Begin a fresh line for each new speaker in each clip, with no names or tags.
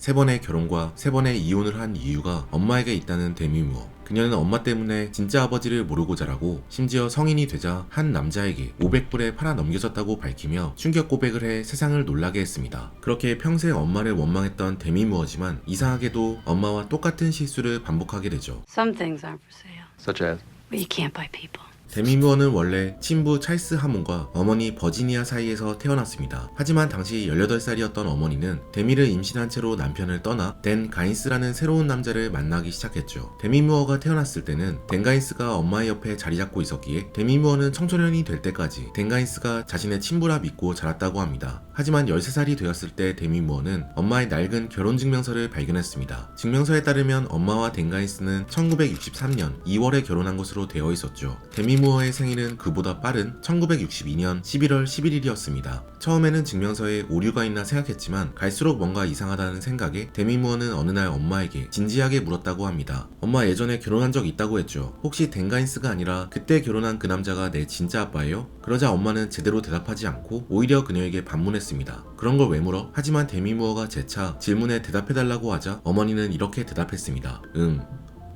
3번의 결혼과 3번의 이혼을 한 이유가 엄마에게 있다는 데미 무어. 그녀는 엄마 때문에 진짜 아버지를 모르고 자라고 심지어 성인이 되자 한 남자에게 500불에 팔아 넘겨졌다고 밝히며 충격 고백을 해 세상을 놀라게 했습니다. 그렇게 평생 엄마를 원망했던 데미 무어지만 이상하게도 엄마와 똑같은 실수를 반복하게 되죠.
Some things aren't for sale,
Such as?
but you can't buy people.
데미 무어는 원래 친부 찰스 하몬과 어머니 버지니아 사이에서 태어났습니다. 하지만 당시 18살이었던 어머니는 데미를 임신한 채로 남편을 떠나 댄 가인스라는 새로운 남자를 만나기 시작했죠. 데미 무어가 태어났을 때는 댄 가인스가 엄마의 옆에 자리 잡고 있었기에 데미 무어는 청소년이 될 때까지 댄 가인스가 자신의 친부라 믿고 자랐다고 합니다. 하지만 13살이 되었을 때 데미 무어는 엄마의 낡은 결혼증명서를 발견했습니다. 증명서에 따르면 엄마와 댄 가인스는 1963년 2월에 결혼한 것으로 되어 있었죠. 데미 무어의 생일은 그보다 빠른 1962년 11월 11일이었습니다. 처음에는 증명서에 오류가 있나 생각했지만 갈수록 뭔가 이상하다는 생각에 데미 무어는 어느 날 엄마에게 진지하게 물었다고 합니다. 엄마 예전에 결혼한 적 있다고 했죠. 혹시 댄 가인스가 아니라 그때 결혼한 그 남자가 내 진짜 아빠예요? 그러자 엄마는 제대로 대답하지 않고 오히려 그녀에게 반문했습니다. 그런 걸 왜 물어? 하지만 데미 무어가 재차 질문에 대답해달라고 하자 어머니는 이렇게 대답했습니다.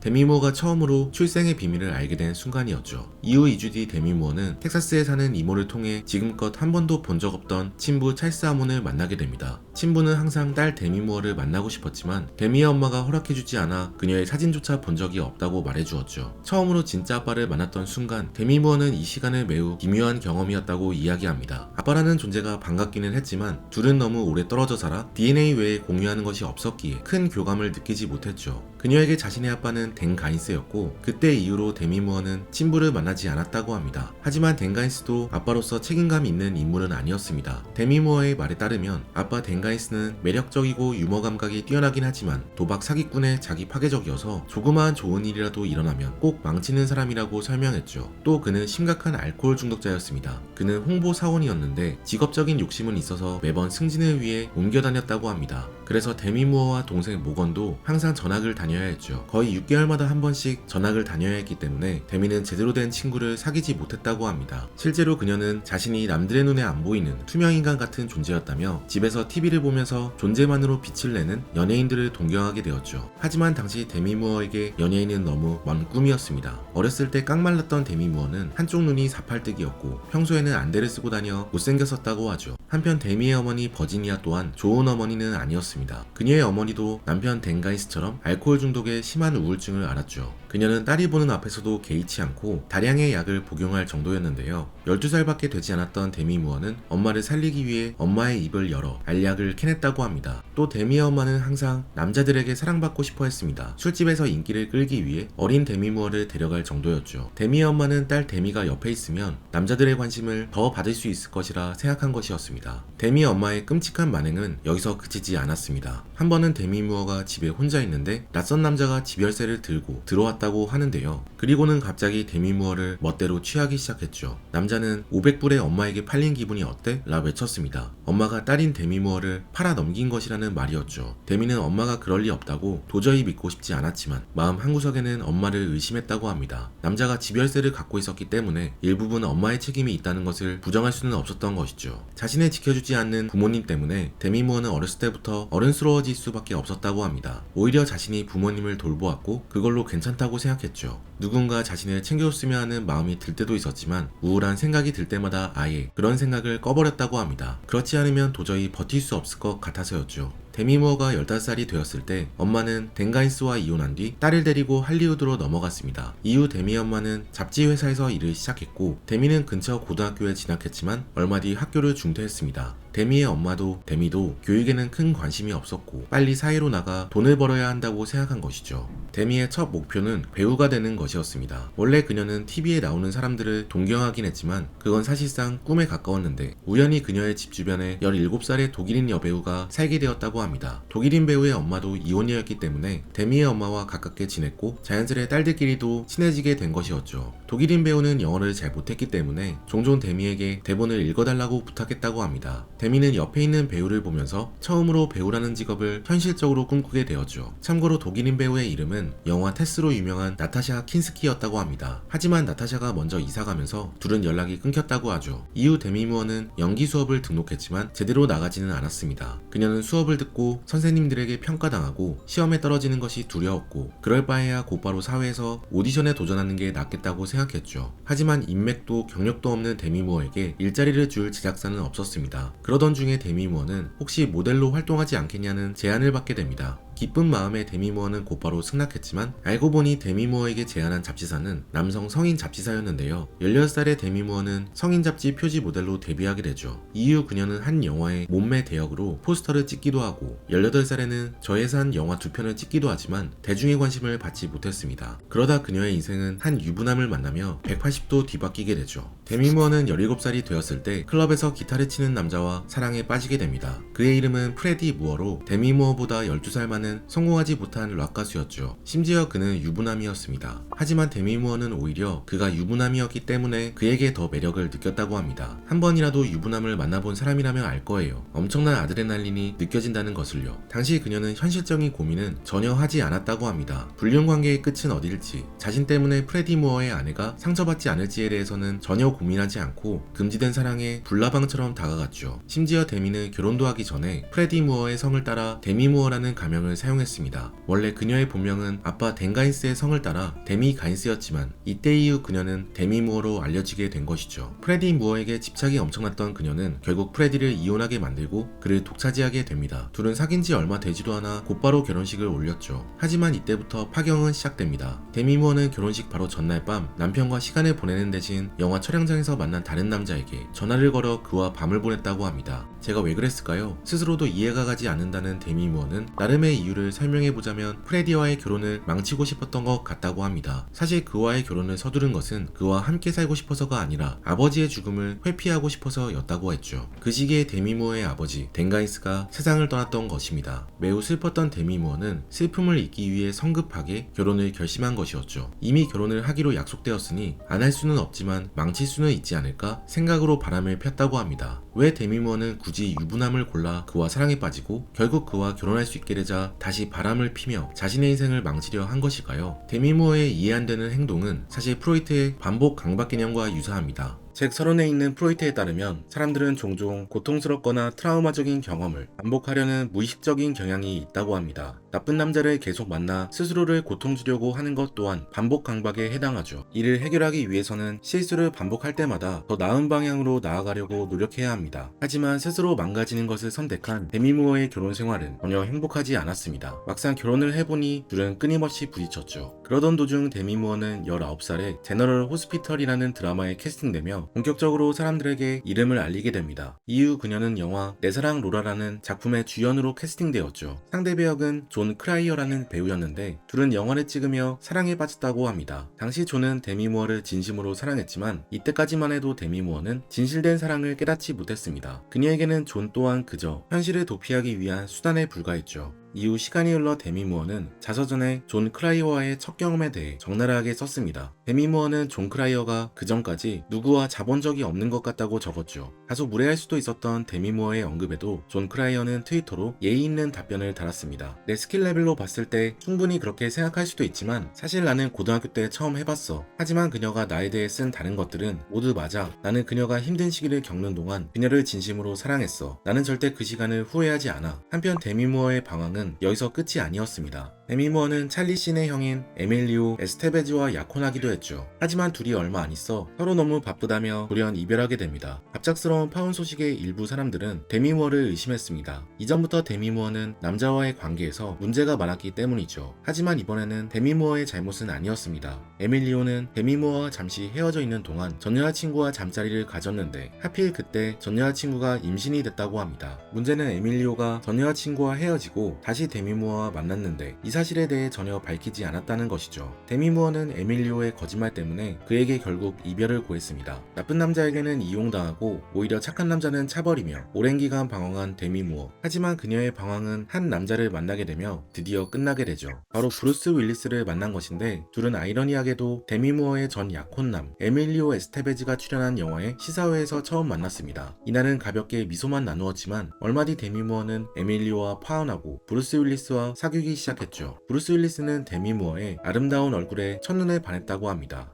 데미 무어가 처음으로 출생의 비밀을 알게 된 순간이었죠. 이후 2주 뒤 데미 무어는 텍사스에 사는 이모를 통해 지금껏 한 번도 본 적 없던 친부 찰스 하몬을 만나게 됩니다. 친부는 항상 딸 데미 무어를 만나고 싶었지만 데미의 엄마가 허락해주지 않아 그녀의 사진조차 본 적이 없다고 말해주었죠. 처음으로 진짜 아빠를 만났던 순간 데미 무어는 이 시간을 매우 기묘한 경험이었다고 이야기합니다. 아빠라는 존재가 반갑기는 했지만 둘은 너무 오래 떨어져 살아 DNA 외에 공유하는 것이 없었기에 큰 교감을 느끼지 못했죠. 그녀에게 자신의 아빠는 댄 가인스였고 그때 이후로 데미 무어는 친부를 만나지 않았다고 합니다. 하지만 댄 가인스도 아빠로서 책임감 있는 인물은 아니었습니다. 데미 무어의 말에 따르면 아빠 댄 가인스는 매력적이고 유머 감각이 뛰어나긴 하지만 도박 사기꾼에 자기 파괴적이어서 조그마한 좋은 일이라도 일어나면 꼭 망치는 사람이라고 설명했죠. 또 그는 심각한 알코올 중독자였습니다. 그는 홍보 사원이었는데 직업적인 욕심은 있어서 매번 승진을 위해 옮겨 다녔다고 합니다. 그래서 데미 무어와 동생 모건도 항상 전학을 다녀야 했죠. 거의 6개월마다 한 번씩 전학을 다녀야 했기 때문에 데미는 제대로 된 친구를 사귀지 못했다고 합니다. 실제로 그녀는 자신이 남들의 눈에 안 보이는 투명인간 같은 존재였다며 집에서 TV를 보면서 존재만으로 빛을 내는 연예인들을 동경하게 되었죠. 하지만 당시 데미 무어에게 연예인은 너무 먼 꿈이었습니다. 어렸을 때 깡말랐던 데미 무어는 한쪽 눈이 사팔뜨기였고 평소에는 안대를 쓰고 다녀 못생겼었다고 하죠. 한편 데미의 어머니 버지니아 또한 좋은 어머니는 아니었습니다. 그녀의 어머니도 남편 댄 가인스처럼 알코올 중독에 심한 우울증을 앓았죠. 그녀는 딸이 보는 앞에서도 개의치 않고 다량의 약을 복용할 정도였는데요. 12살밖에 되지 않았던 데미 무어는 엄마를 살리기 위해 엄마의 입을 열어 알약을 캐냈다고 합니다. 또 데미의 엄마는 항상 남자들에게 사랑받고 싶어 했습니다. 술집에서 인기를 끌기 위해 어린 데미 무어를 데려갈 정도였죠. 데미의 엄마는 딸 데미가 옆에 있으면 남자들의 관심을 더 받을 수 있을 것이라 생각한 것이었습니다. 데미의 엄마의 끔찍한 만행은 여기서 그치지 않았습니다. 한 번은 데미 무어가 집에 혼자 있는데 낯선 남자가 집열쇠를 들고 들어왔다고 하는데요. 그리고는 갑자기 데미 무어를 멋대로 취하기 시작했죠. 남자는 500불에 엄마에게 팔린 기분이 어때? 라 외쳤습니다. 엄마가 딸인 데미 무어를 팔아 넘긴 것이라는 말이었죠. 데미는 엄마가 그럴 리 없다고 도저히 믿고 싶지 않았지만 마음 한구석에는 엄마를 의심했다고 합니다. 남자가 집열쇠를 갖고 있었기 때문에 일부분 엄마의 책임이 있다는 것을 부정할 수는 없었던 것이죠. 자신을 지켜주지 않는 부모님 때문에 데미 무어는 어렸을 때부터 어른스러워질 수밖에 없었다고 합니다. 오히려 자신이 부모님을 돌보았고 그걸로 괜찮다고 생각했죠. 누군가 자신을 챙겨줬으면 하는 마음이 들 때도 있었지만 우울한 생각이 들 때마다 아예 그런 생각을 꺼버렸다고 합니다. 그렇지 않으면 도저히 버틸 수 없을 것 같아서였죠. 데미 무어가 15살이 되었을 때 엄마는 댄 가인스와 이혼한 뒤 딸을 데리고 할리우드로 넘어갔습니다. 이후 데미의 엄마는 잡지 회사에서 일을 시작했고 데미는 근처 고등학교에 진학했지만 얼마 뒤 학교를 중퇴했습니다. 데미의 엄마도 데미도 교육에는 큰 관심이 없었고 빨리 사회로 나가 돈을 벌어야 한다고 생각한 것이죠. 데미의 첫 목표는 배우가 되는 것이었습니다. 원래 그녀는 TV에 나오는 사람들을 동경하긴 했지만 그건 사실상 꿈에 가까웠는데 우연히 그녀의 집 주변에 17살의 독일인 여배우가 살게 되었다고 합니다. 독일인 배우의 엄마도 이혼녀였기 때문에 데미의 엄마와 가깝게 지냈고 자연스레 딸들끼리도 친해지게 된 것이었죠. 독일인 배우는 영어를 잘 못했기 때문에 종종 데미에게 대본을 읽어달라고 부탁했다고 합니다. 데미는 옆에 있는 배우를 보면서 처음으로 배우라는 직업을 현실적으로 꿈꾸게 되었죠. 참고로 독일인 배우의 이름은 영화 테스로 유명한 나타샤 킨스키였다고 합니다. 하지만 나타샤가 먼저 이사가면서 둘은 연락이 끊겼다고 하죠. 이후 데미 무어는 연기 수업을 등록했지만 제대로 나가지는 않았습니다. 그녀는 수업을 듣고 듣고 선생님들에게 평가당하고 시험에 떨어지는 것이 두려웠고 그럴 바에야 곧바로 사회에서 오디션에 도전하는 게 낫겠다고 생각했죠. 하지만 인맥도 경력도 없는 데미 무어에게 일자리를 줄 제작사는 없었습니다. 그러던 중에 데미 무어는 혹시 모델로 활동하지 않겠냐는 제안을 받게 됩니다. 기쁜 마음에 데미 무어는 곧바로 승낙했지만 알고 보니 데미 무어에게 제안한 잡지사는 남성 성인 잡지사였는데요. 16살의 데미 무어는 성인 잡지 표지 모델로 데뷔하게 되죠. 이후 그녀는 한 영화의 몸매 대역으로 포스터를 찍기도 하고 18살에는 저예산 영화 2편을 찍기도 하지만 대중의 관심을 받지 못했습니다. 그러다 그녀의 인생은 한 유부남을 만나며 180도 뒤바뀌게 되죠. 데미 무어는 17살이 되었을 때 클럽에서 기타를 치는 남자와 사랑에 빠지게 됩니다. 그의 이름은 프레디 무어로 데미 무어보다 12살 많은 성공하지 못한 락 가수였죠. 심지어 그는 유부남이었습니다. 하지만 데미 무어는 오히려 그가 유부남이었기 때문에 그에게 더 매력을 느꼈다고 합니다. 한 번이라도 유부남을 만나본 사람이라면 알 거예요. 엄청난 아드레날린이 느껴진다는 것을요. 당시 그녀는 현실적인 고민은 전혀 하지 않았다고 합니다. 불륜 관계의 끝은 어디일지, 자신 때문에 프레디 무어의 아내가 상처받지 않을지에 대해서는 전혀 고민하지 않고 금지된 사랑에 불나방처럼 다가갔죠. 심지어 데미는 결혼도 하기 전에 프레디 무어의 성을 따라 데미 무어라는 가명을 사용했습니다. 원래 그녀의 본명은 아빠 댄 가인스의 성을 따라 데미 가인스였지만 이때 이후 그녀는 데미 무어로 알려지게 된 것이죠. 프레디 무어에게 집착이 엄청났던 그녀는 결국 프레디를 이혼하게 만들고 그를 독차지하게 됩니다. 둘은 사귄 지 얼마 되지도 않아 곧바로 결혼식을 올렸죠. 하지만 이때부터 파경은 시작됩니다. 데미 무어는 결혼식 바로 전날 밤 남편과 시간을 보내는 대신 영화 촬영장에서 만난 다른 남자에게 전화를 걸어 그와 밤을 보냈다고 합니다. 제가 왜 그랬을까요? 스스로도 이해가 가지 않는다는 데미 무어는 나름의 이유를 설명해보자면 프레디와의 결혼을 망치고 싶었던 것 같다고 합니다. 사실 그와의 결혼을 서두른 것은 그와 함께 살고 싶어서가 아니라 아버지의 죽음을 회피하고 싶어서였다고 했죠. 그 시기에 데미 무어의 아버지 댄 가인스가 세상을 떠났던 것입니다. 매우 슬펐던 데미 무어는 슬픔을 잊기 위해 성급하게 결혼을 결심한 것이었죠. 이미 결혼을 하기로 약속되었으니 안 할 수는 없지만 망칠 수는 있지 않을까 생각으로 바람을 폈다고 합니다. 왜 데미 무어는 굳이 유부남을 골라 그와 사랑에 빠지고 결국 그와 결혼할 수 있게 되자 다시 바람을 피며 자신의 인생을 망치려 한 것일까요? 데미 무어의 이해 안 되는 행동은 사실 프로이트의 반복 강박 개념과 유사합니다. 책 서론에 있는 프로이트에 따르면 사람들은 종종 고통스럽거나 트라우마적인 경험을 반복하려는 무의식적인 경향이 있다고 합니다. 나쁜 남자를 계속 만나 스스로를 고통 주려고 하는 것 또한 반복 강박에 해당하죠. 이를 해결하기 위해서는 실수를 반복할 때마다 더 나은 방향으로 나아가려고 노력해야 합니다. 하지만 스스로 망가지는 것을 선택한 데미 무어의 결혼 생활은 전혀 행복하지 않았습니다. 막상 결혼을 해보니 둘은 끊임없이 부딪혔죠. 그러던 도중 데미 무어는 19살에 제너럴 호스피털이라는 드라마에 캐스팅되며 본격적으로 사람들에게 이름을 알리게 됩니다. 이후 그녀는 영화 내 사랑 로라라는 작품의 주연으로 캐스팅되었죠. 상대 배역은 존 크라이어라는 배우였는데 둘은 영화를 찍으며 사랑에 빠졌다고 합니다. 당시 존은 데미 무어를 진심으로 사랑했지만 이때까지만 해도 데미 무어는 진실된 사랑을 깨닫지 못했습니다. 그녀에게는 존 또한 그저 현실을 도피하기 위한 수단에 불과했죠. 이후 시간이 흘러 데미 무어는 자서전에 존 크라이어와의 첫 경험에 대해 적나라하게 썼습니다. 데미 무어는 존 크라이어가 그 전까지 누구와 자본 적이 없는 것 같다고 적었죠. 다소 무례할 수도 있었던 데미 무어의 언급에도 존 크라이어는 트위터로 예의 있는 답변을 달았습니다. 내 스킬 레벨로 봤을 때 충분히 그렇게 생각할 수도 있지만 사실 나는 고등학교 때 처음 해봤어. 하지만 그녀가 나에 대해 쓴 다른 것들은 모두 맞아. 나는 그녀가 힘든 시기를 겪는 동안 그녀를 진심으로 사랑했어. 나는 절대 그 시간을 후회하지 않아. 한편 데미 무어의 방황은 여기서 끝이 아니었습니다. 데미 무어는 찰리 씬의 형인 에밀리오 에스테베즈와 약혼하기도 했죠. 하지만 둘이 얼마 안 있어 서로 너무 바쁘다며 돌연 이별하게 됩니다. 갑작스러운 파혼 소식에 일부 사람들은 데미 무어를 의심했습니다. 이전부터 데미 무어는 남자와의 관계에서 문제가 많았기 때문이죠. 하지만 이번에는 데미 무어의 잘못은 아니었습니다. 에밀리오는 데미 무어와 잠시 헤어져 있는 동안 전 여자친구와 잠자리를 가졌는데 하필 그때 전 여자친구가 임신이 됐다고 합니다. 문제는 에밀리오가 전 여자친구와 헤어지고 다시 데미 무어와 만났는데 이 사실에 대해 전혀 밝히지 않았다는 것이죠. 데미 무어는 에밀리오의 거짓말 때문에 그에게 결국 이별을 고했습니다. 나쁜 남자에게는 이용당하고 오히려 착한 남자는 차버리며 오랜 기간 방황한 데미 무어. 하지만 그녀의 방황은 한 남자를 만나게 되며 드디어 끝나게 되죠. 바로 브루스 윌리스를 만난 것인데 둘은 아이러니하게도 데미 무어의 전 약혼남 에밀리오 에스테베즈가 출연한 영화의 시사회에서 처음 만났습니다. 이날은 가볍게 미소만 나누었지만 얼마 뒤 데미 무어는 에밀리오와 파혼하고 브루스 윌리스와 사귀기 시작했죠. 브루스 윌리스는 데미 무어의 아름다운 얼굴에 첫눈에 반했다고 합니다.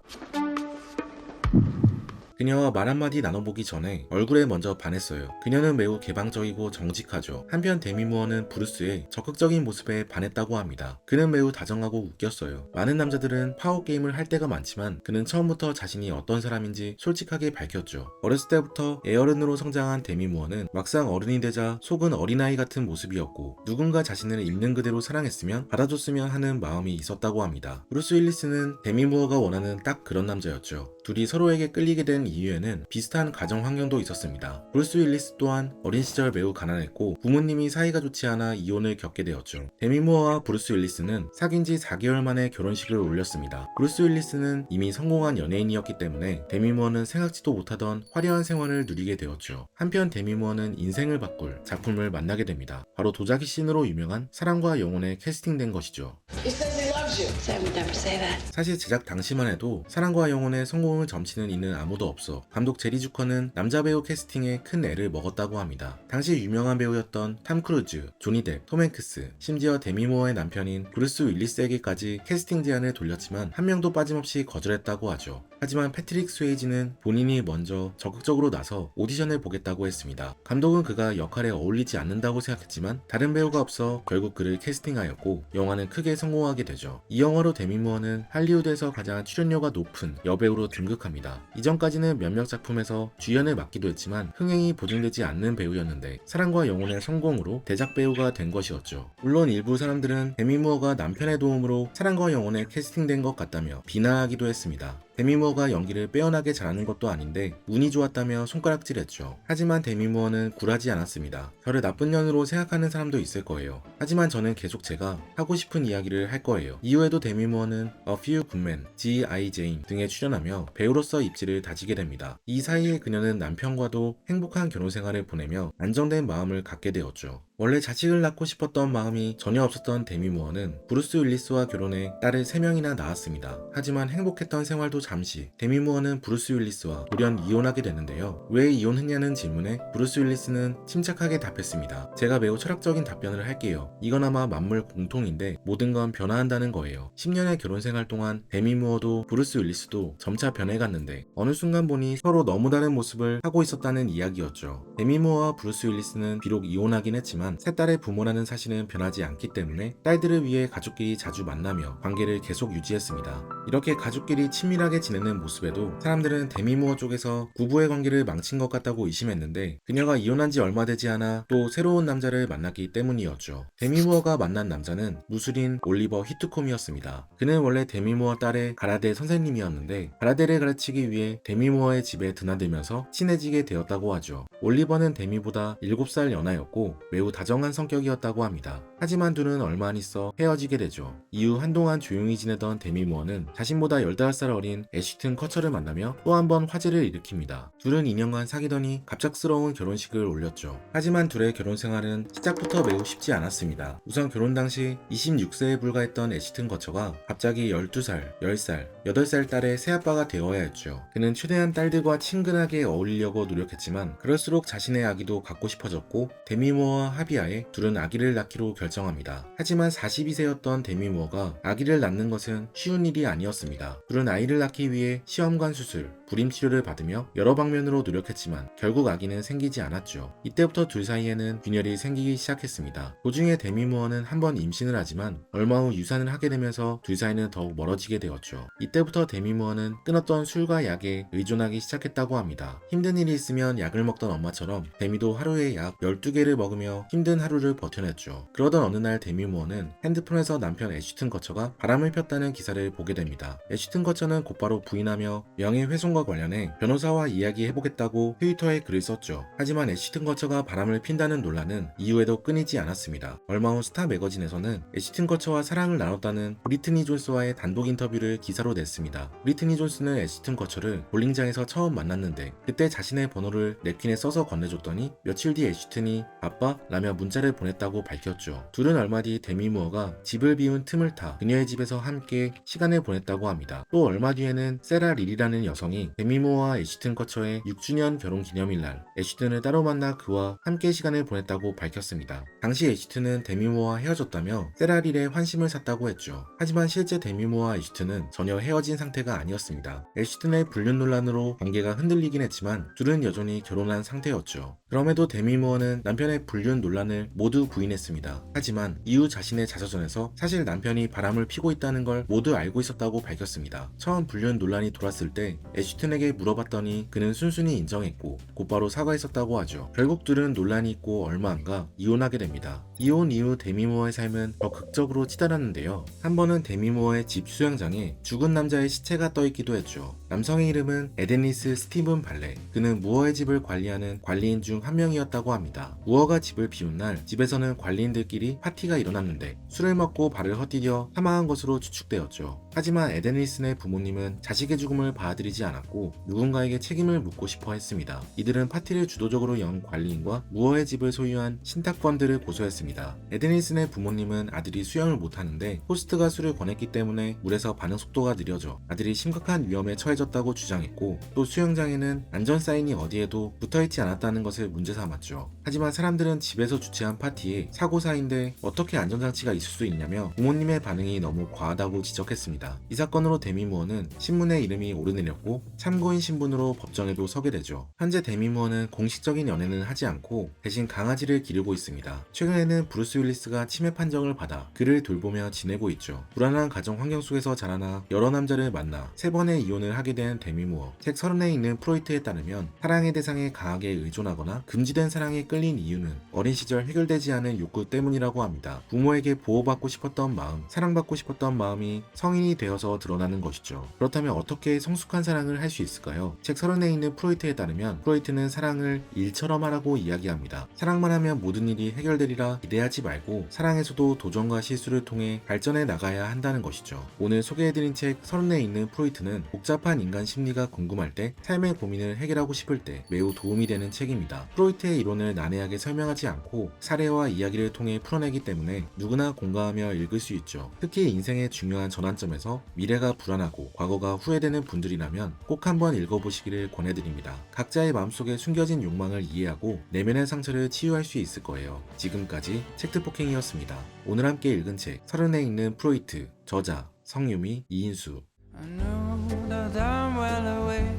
그녀와 말 한마디 나눠보기 전에 얼굴에 먼저 반했어요. 그녀는 매우 개방적이고 정직하죠. 한편 데미 무어는 브루스의 적극적인 모습에 반했다고 합니다. 그는 매우 다정하고 웃겼어요. 많은 남자들은 파워게임을 할 때가 많지만 그는 처음부터 자신이 어떤 사람인지 솔직하게 밝혔죠. 어렸을 때부터 애어른으로 성장한 데미 무어는 막상 어른이 되자 속은 어린아이 같은 모습이었고 누군가 자신을 있는 그대로 사랑했으면 받아줬으면 하는 마음이 있었다고 합니다. 브루스 윌리스는 데미 무어가 원하는 딱 그런 남자였죠. 둘이 서로에게 끌리게 된 이유에는 비슷한 가정 환경도 있었습니다. 브루스 윌리스 또한 어린 시절 매우 가난했고 부모님이 사이가 좋지 않아 이혼을 겪게 되었죠. 데미 무어와 브루스 윌리스는 사귄 지 4개월 만에 결혼식을 올렸습니다. 브루스 윌리스는 이미 성공한 연예인이었기 때문에 데미 무어는 생각지도 못하던 화려한 생활을 누리게 되었죠. 한편 데미 무어는 인생을 바꿀 작품을 만나게 됩니다. 바로 도자기 씬으로 유명한 사랑과 영혼에 캐스팅된 것이죠.
He says he loves you.
Said I would never say that.
사실 제작 당시만 해도 사랑과 영혼의 성공을 점치는 이는 아무도 없어 감독 제리 주커는 남자 배우 캐스팅에 큰 애를 먹었다고 합니다. 당시 유명한 배우였던 탐 크루즈, 조니 뎁, 톰 행크스, 심지어 데미 무어의 남편인 브루스 윌리스에게까지 캐스팅 제안을 돌렸지만 한 명도 빠짐없이 거절했다고 하죠. 하지만 패트릭 스웨이지는 본인이 먼저 적극적으로 나서 오디션을 보겠다고 했습니다. 감독은 그가 역할에 어울리지 않는다고 생각했지만 다른 배우가 없어 결국 그를 캐스팅하였고 영화는 크게 성공하게 되죠. 이 영화로 데미 무어는 할리우드에서 가장 출연료가 높은 여배우로 등극합니다. 이전까지는 몇몇 작품에서 주연을 맡기도 했지만 흥행이 보증되지 않는 배우였는데 사랑과 영혼의 성공으로 대작 배우가 된 것이었죠. 물론 일부 사람들은 데미 무어가 남편의 도움으로 사랑과 영혼에 캐스팅된 것 같다며 비난하기도 했습니다. 데미 무어가 연기를 빼어나게 잘하는 것도 아닌데 운이 좋았다며 손가락질했죠. 하지만 데미 무어는 굴하지 않았습니다. 저를 나쁜 년으로 생각하는 사람도 있을 거예요. 하지만 저는 계속 제가 하고 싶은 이야기를 할 거예요. 이후에도 데미 무어는 A Few Good Men, G.I. Jane 등에 출연하며 배우로서 입지를 다지게 됩니다. 이 사이에 그녀는 남편과도 행복한 결혼 생활을 보내며 안정된 마음을 갖게 되었죠. 원래 자식을 낳고 싶었던 마음이 전혀 없었던 데미 무어는 브루스 윌리스와 결혼해 딸을 3명이나 낳았습니다. 하지만 행복했던 생활도 잠시 데미 무어는 브루스 윌리스와 돌연 이혼하게 되는데요. 왜 이혼했냐는 질문에 브루스 윌리스는 침착하게 답했습니다. 제가 매우 철학적인 답변을 할게요. 이건 아마 만물 공통인데 모든 건 변화한다는 거예요. 10년의 결혼 생활 동안 데미 무어도 브루스 윌리스도 점차 변해갔는데 어느 순간 보니 서로 너무 다른 모습을 하고 있었다는 이야기였죠. 데미 무어와 브루스 윌리스는 비록 이혼하긴 했지만 세 딸의 부모라는 사실은 변하지 않기 때문에 딸들을 위해 가족끼리 자주 만나며 관계를 계속 유지했습니다. 이렇게 가족끼리 친밀하게 지내는 모습에도 사람들은 데미 무어 쪽에서 부부의 관계를 망친 것 같다고 의심했는데 그녀가 이혼한 지 얼마 되지 않아 또 새로운 남자를 만났기 때문이었죠. 데미 무어가 만난 남자는 무술인 올리버 히트콤이었습니다. 그는 원래 데미 무어 딸의 가라데 선생님이었는데 가라데를 가르치기 위해 데미 무어의 집에 드나들면서 친해지게 되었다고 하죠. 올리버는 데미보다 7살 연하였고 매우 다정한 성격이었다고 합니다. 하지만 둘은 얼마 안 있어 헤어지게 되죠. 이후 한동안 조용히 지내던 데미 무어는 자신보다 15살 어린 애쉬튼 커처를 만나며 또 한 번 화제를 일으킵니다. 둘은 2년간 사귀더니 갑작스러운 결혼식을 올렸죠. 하지만 둘의 결혼 생활은 시작부터 매우 쉽지 않았습니다. 우선 결혼 당시 26세에 불과했던 애쉬튼 커처가 갑자기 12살, 10살, 8살 딸의 새아빠가 되어야 했죠. 그는 최대한 딸들과 친근하게 어울리려고 노력했지만 그럴수록 자신의 아기도 갖고 싶어졌고 데미 무어와 합의하에 둘은 아기를 낳기로 결정합니다. 하지만 42세였던 데미 무어가 아기를 낳는 것은 쉬운 일이 아니었습니다. 둘은 아이를 낳기 위해 시험관 수술, 불임 치료를 받으며 여러 방면으로 노력했지만 결국 아기는 생기지 않았죠. 이때부터 둘 사이에는 균열이 생기기 시작했습니다. 도중에 데미 무어는 한 번 임신을 하지만 얼마 후 유산을 하게 되면서 둘 사이는 더욱 멀어지게 되었죠. 이때부터 데미 무어는 끊었던 술과 약에 의존하기 시작했다고 합니다. 힘든 일이 있으면 약을 먹던 엄마처럼 데미도 하루에 약 12개를 먹으며 힘든 하루를 버텨냈죠. 그러던 어느 날 데미 무어는 핸드폰에서 남편 애쉬튼 커처가 바람을 폈다는 기사를 보게 됩니다. 애쉬튼 커처는 곧바로 부인하며 명예훼손과 관련해 변호사와 이야기해보겠다고 트위터에 글을 썼죠. 하지만 애쉬튼 커처가 바람을 핀다는 논란은 이후에도 끊이지 않았습니다. 얼마 후 스타 매거진에서는 애쉬튼 커처와 사랑을 나눴다는 브리트니 존스와의 단독 인터뷰를 기사로 냈습니다. 브리트니 존스는 애쉬튼 커처를 볼링장에서 처음 만났는데 그때 자신의 번호를 냅킨에 써서 건네줬더니 며칠 뒤 애쉬튼이 바빠? 라며 문자를 보냈다고 밝혔죠. 둘은 얼마 뒤 데미 무어가 집을 비운 틈을 타 그녀의 집에서 함께 시간을 보냈다고 합니다. 또 얼마 뒤에는 세라 릴이라는 여성이 데미 무어와 애쉬튼 커처의 6주년 결혼 기념일날 애쉬튼을 따로 만나 그와 함께 시간을 보냈다고 밝혔습니다. 당시 애쉬튼은 데미 무어와 헤어졌다며 세라 릴의 환심을 샀다고 했죠. 하지만 실제 데미 무어와 애쉬튼은 전혀 헤어진 상태가 아니었습니다. 애쉬튼의 불륜 논란으로 관계가 흔들리긴 했지만 둘은 여전히 결혼한 상태였죠. 그럼에도 데미 무어는 남편의 불륜 논란을 모두 부인했습니다. 하지만 이후 자신의 자서전에서 사실 남편이 바람을 피고 있다는 걸 모두 알고 있었다고 밝혔습니다. 처음 불륜 논란이 돌았을 때 애쉬튼에게 물어봤더니 그는 순순히 인정했고 곧바로 사과했었다고 하죠. 결국 둘은 논란이 있고 얼마 안가 이혼하게 됩니다. 이혼 이후 데미 무어의 삶은 더 극적으로 치달았는데요. 한 번은 데미 무어의 집 수영장에 죽은 남자의 시체가 떠있기도 했죠. 남성의 이름은 에데니스 스티븐 발레. 그는 무어의 집을 관리하는 관리인 중 한 명이었다고 합니다. 무어가 집을 비운 날 집에서는 관리인들끼리 파티가 일어났는데 술을 먹고 발을 헛디뎌 사망한 것으로 추측되었죠. 하지만 에데니스의 부모님은 자식의 죽음을 받아들이지 않았고 누군가에게 책임을 묻고 싶어 했습니다. 이들은 파티를 주도적으로 연 관리인과 무어의 집을 소유한 신탁펀드를 고소했습니다. 에데니스의 부모님은 아들이 수영을 못하는데 호스트가 술을 권했기 때문에 물에서 반응 속도가 느려져 아들이 심각한 위험에 처해졌다고 주장했고 또 수영장에는 안전 사인이 어디에도 붙어있지 않았다는 것을 문제 삼았죠. 하지만 사람들은 집에서 주최한 파티에 사고사인데 어떻게 안전장치가 있을 수 있냐며 부모님의 반응이 너무 과하다고 지적했습니다. 이 사건으로 데미 무어는 신문에 이름이 오르내렸고 참고인 신분으로 법정에도 서게 되죠. 현재 데미 무어는 공식적인 연애는 하지 않고 대신 강아지를 기르고 있습니다. 최근에는 브루스 윌리스가 치매 판정을 받아 그를 돌보며 지내고 있죠. 불안한 가정 환경 속에서 자라나 여러 남자를 만나 3번의 이혼을 하게 된 데미 무어. 책 30에 있는 프로이트에 따르면 사랑의 대상에 강하게 의존하거나 금지된 사랑에 끌린 이유는 어린 시절 해결되지 않은 욕구 때문이라고 합니다. 부모에게 보호받고 싶었던 마음, 사랑받고 싶었던 마음이 성인이 되어서 드러나는 것이죠. 그렇다면 어떻게 성숙한 사랑을 할 수 있을까요? 책 30에 있는 프로이트에 따르면 프로이트는 사랑을 일처럼 하라고 이야기합니다. 사랑만 하면 모든 일이 해결되리라 기대하지 말고 사랑에서도 도전과 실수를 통해 발전해 나가야 한다는 것이죠. 오늘 소개해드린 책 30에 있는 프로이트는 복잡한 인간 심리가 궁금할 때, 삶의 고민을 해결하고 싶을 때 매우 도움이 되는 책입니다. 프로이트의 이론을 난해하게 설명하지 않고 사례와 이야기를 통해 풀어내기 때문에 누구나 공감하며 읽을 수 있죠. 특히 인생의 중요한 전환점에서 미래가 불안하고 과거가 후회되는 분들이라면 꼭 한번 읽어보시기를 권해드립니다. 각자의 마음속에 숨겨진 욕망을 이해하고 내면의 상처를 치유할 수 있을 거예요. 지금까지 책트폭행이었습니다. 오늘 함께 읽은 책 30에 있는 프로이트, 저자 성유미, 이인수.
I know that I'm well away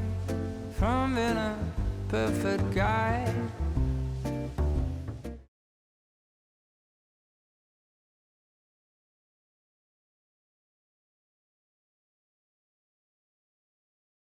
from being a perfect guy.